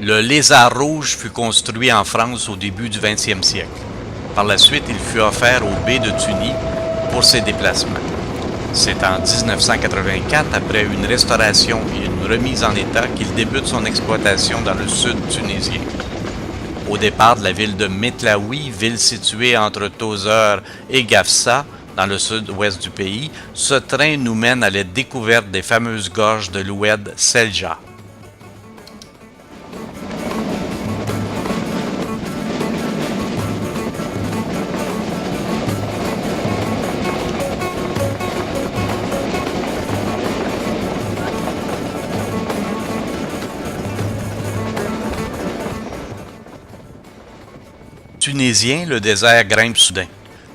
Le Lézard rouge fut construit en France au début du 20e siècle. Par la suite, il fut offert au bey de Tunis pour ses déplacements. C'est en 1984, après une restauration et une remise en état, qu'il débute son exploitation dans le sud tunisien. Au départ de la ville de Metlaoui, ville située entre Tozeur et Gafsa, dans le sud-ouest du pays, ce train nous mène à la découverte des fameuses gorges de l'Oued Selja. Tunisien, le désert grimpe soudain,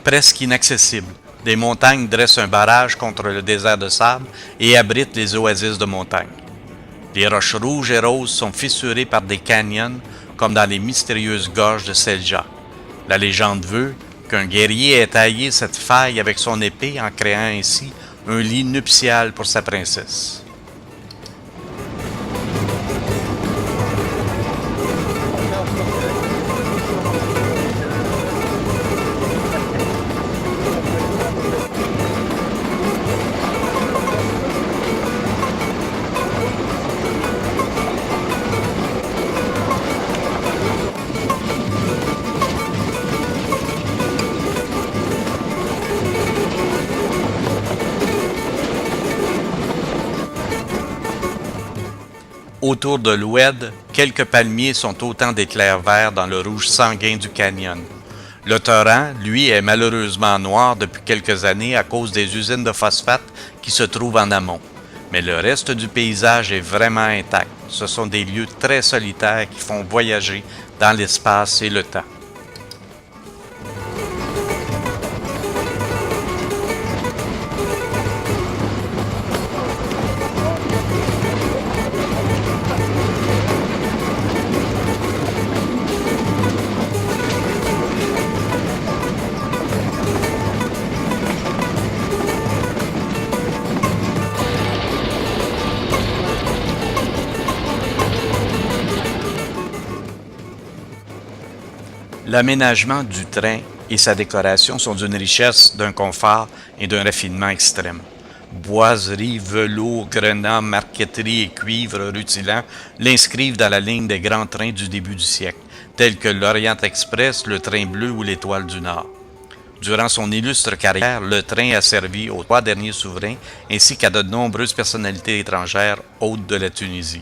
presque inaccessible. Des montagnes dressent un barrage contre le désert de sable et abritent les oasis de montagne. Les roches rouges et roses sont fissurées par des canyons, comme dans les mystérieuses gorges de Selja. La légende veut qu'un guerrier ait taillé cette faille avec son épée en créant ainsi un lit nuptial pour sa princesse. Autour de l'Oued, quelques palmiers sont autant d'éclairs verts dans le rouge sanguin du canyon. Le torrent, lui, est malheureusement noir depuis quelques années à cause des usines de phosphate qui se trouvent en amont. Mais le reste du paysage est vraiment intact. Ce sont des lieux très solitaires qui font voyager dans l'espace et le temps. L'aménagement du train et sa décoration sont d'une richesse, d'un confort et d'un raffinement extrême. Boiseries, velours, grenats, marqueterie et cuivre rutilant l'inscrivent dans la ligne des grands trains du début du siècle, tels que l'Orient Express, le Train bleu ou l'Étoile du Nord. Durant son illustre carrière, le train a servi aux 3 derniers souverains ainsi qu'à de nombreuses personnalités étrangères hôtes de la Tunisie.